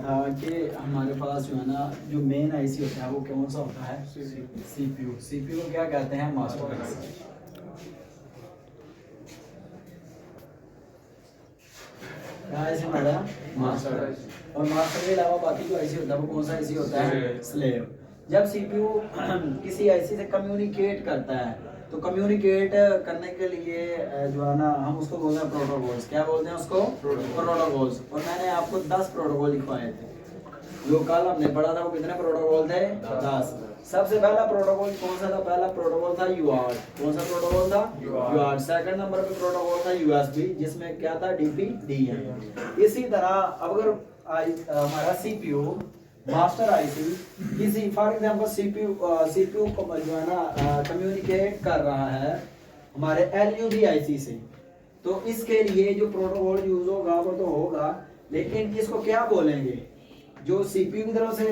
कि हमारे पास जो है ना जो मेन आईसी होता है वो कौन सा होता है? सीपीयू। सीपीयू को क्या कहते हैं? Master IC. क्या आईसी हमारा? Master IC. और मास्टर के अलावा बाकी जो आईसी होता है वो कौन सा आईसी होता है? स्लेव। जब सीपीयू किसी आईसी से कम्युनिकेट करता है तो कम्युनिकेट करने के लिए जो है ना हम उसको बोलते हैं प्रोटोकॉल्स। क्या बोलते हैं उसको? प्रोटोकॉल्स। और मैंने आपको 10 प्रोटोकॉल लिखवाए थे। जो कल हमने पढ़ा था वो कितने प्रोटोकॉल थे? 10। सबसे पहला प्रोटोकॉल कौन सा था? पहला प्रोटोकॉल था यूआरट। कौन सा प्रोटोकॉल था? यूआरट। सेकंड नंबर पे प्रोटोकॉल था यूएसबी, जिसमें क्या था? डीपीडीएम। इसी तरह अगर हमारा सीपीयू मास्टर आईसी किसी फॉर एग्जांपल सीपीयू को जो है ना कम्युनिकेट कर रहा है हमारे एलयूबी आईसी से, तो इसके लिए जो प्रोटोकॉल यूज होगा वो तो होगा, लेकिन इसको क्या बोलेंगे? जो सीपीयू की तरफ से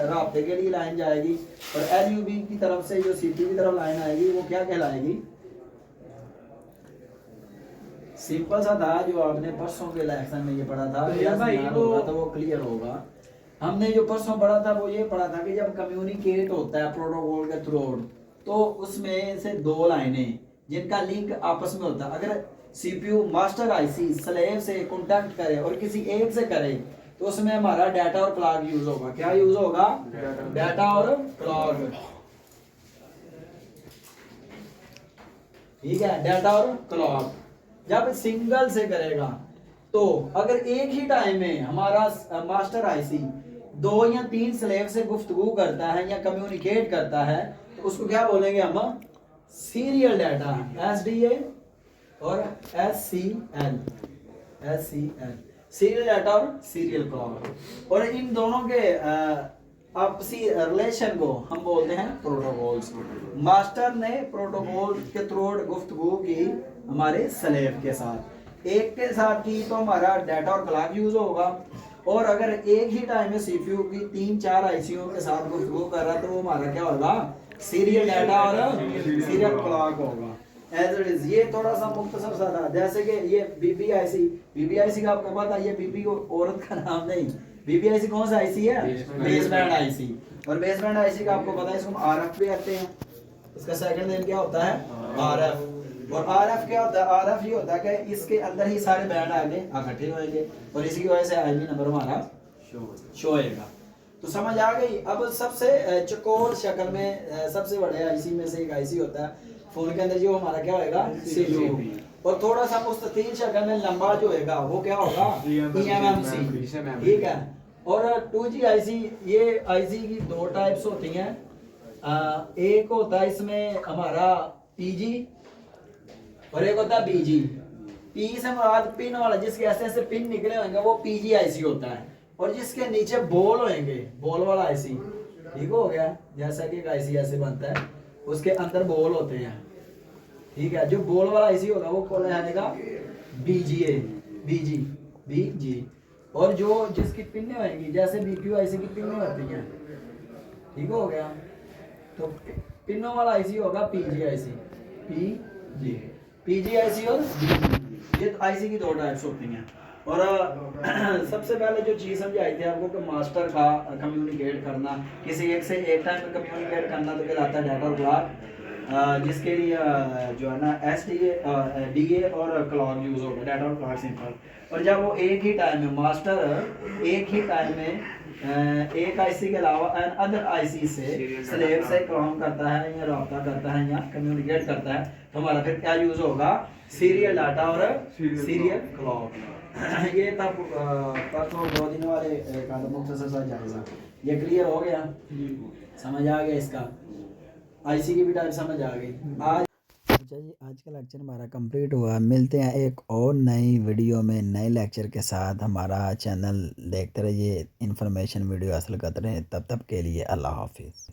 राब्ते के लिए लाइन जाएगी और एलयूबी की तरफ से जो सीपीयू की तरफ लाइन आएगी वो क्या कहलाएगी? सिंपल सा था जो आपने परसों के लेक्चर में ये पढ़ा था, तो वो क्लियर होगा। हमने जो परसों पढ़ा था वो ये पढ़ा था कि जब कम्युनिकेट होता है प्रोटोकॉल के थ्रू तो उसमें से दो लाइनें जिनका लिंक आपस में होता है, अगर सीपीयू मास्टर आईसी स्लेव से कांटेक्ट करे और किसी एक से करे तो उसमें हमारा डाटा और क्लॉक यूज होगा। क्या यूज होगा? डाटा और क्लॉक। ठीक है, डाटा और क्लॉक। जब सिंगल से करेगा तो अगर एक ही टाइम में हमारा मास्टर आईसी 2 या 3 स्लेव से गुफ्तगू करता है या कम्युनिकेट करता है तो उसको क्या बोलेंगे हम? सीरियल डाटा, एसडीए और एससीएल। सीरियल डाटा और सीरियल क्लॉक। और इन दोनों के आपसी रिलेशन को हम बोलते हैं प्रोटोकॉल्स। मास्टर ने प्रोटोकॉल के थ्रू गुफ्तगू की हमारे स्लेव के साथ, एक के साथ की तो हमारा डाटा और क्लॉक यूज होगा, और अगर एक ही टाइम में सीपीयू की 3-4 आईसीयू के साथ गुफ्तगू कर रहा है तो वो हमारा क्या होगा? सीरियल डाटा और सीरियल क्लॉक होगा। As it is. ये थोड़ा सा मुख्तसर सा था, जैसे कि ये बीबीआईसी का आपको पता है, ये बीबी औरत का नाम नहीं। बीबीआईसी कौन सा आईसी है? Baseband IC. और बेसबैंड आईसी का आपको पता है इसको आरएफ भी कहते हैं। इसका सेकंड नेम क्या होता है? आरएफ। और आरएफ क्या होता है? आरएफ ये होता है कि इसके अंदर ही सारे बैंड आगे इकट्ठे होंगे और इसी की वजह से आईबी नंबर हमारा शो होएगा। तो समझ आ गई? अब सबसे चकोर शक्ल में सबसे बड़े आईसी में से एक आईसी होता है फोन के अंदर, जो हमारा क्या होएगा? सीपीयू। और थोड़ा सा मुस्ततील शक्ल में लंबा जो होएगा वो क्या होगा? ईएमएमसी। ठीक है। और 2G आईसी, ये आईसी की 2 टाइप्स होती हैं। एक होता है इसमें हमारा पीजी और एक होता है बीजी। पी से मुराद पिन वाला, जिसके ऐसे ऐसे पिन निकले होंगे वो पीजी आईसी होता है, और जिसके नीचे बॉल होंगे बॉल वाला आईसी। ठीक हो गया? जैसा कि एक आईसी ऐसे बनता है उसके अंदर बॉल होते हैं। ठीक है, जो बॉल वाला आईसी होगा वो कौन रहेगा? बीजीए, बीजी। और जो जिसकी पिने होंगी जैसे बीक्यू आईसी की पिने होती हैं। ठीक हो गया? तो पिनों वाला आईसी होगा पीजी आईसी। पीजी आईसी और बीजी, ये आईसी की 2 टाइप्स होती हैं। और सबसे पहले जो चीज़ समझाई थी आपको कि मास्टर का कम्युनिकेट करना, किसी एक से एक टाइम में कम्युनिकेट करना तो कहलाता है डाटा और क्लॉक, जिसके लिए जो है ना एसडीए डीए और क्लॉक यूज होगा, डाटा और क्लॉक सिंपल। और जब वो एक ही टाइम में मास्टर एक ही टाइम में एक आईसी के अलावा अदर आईसी से स्लेव से काम करता है या रब्ता करता है या कम्युनिकेट करता है तो हमारा फिर क्या यूज होगा? सीरियल डाटा और सीरियल क्लॉक। ये था परसों 2 दिन वाले का मुख्तसर सा जायजा। ये क्लियर हो गया? समझ आ गया? इसका आईसी की भी टाइप समझ आ गई। आज अच्छा जी, आज का लेक्चर हमारा कंप्लीट हुआ। मिलते हैं एक और नई वीडियो में नए लेक्चर के साथ। हमारा चैनल देखते रहिए, इन्फॉर्मेशन वीडियो हासिल करते रहें। तब तक के लिए अल्लाह हाफिज़।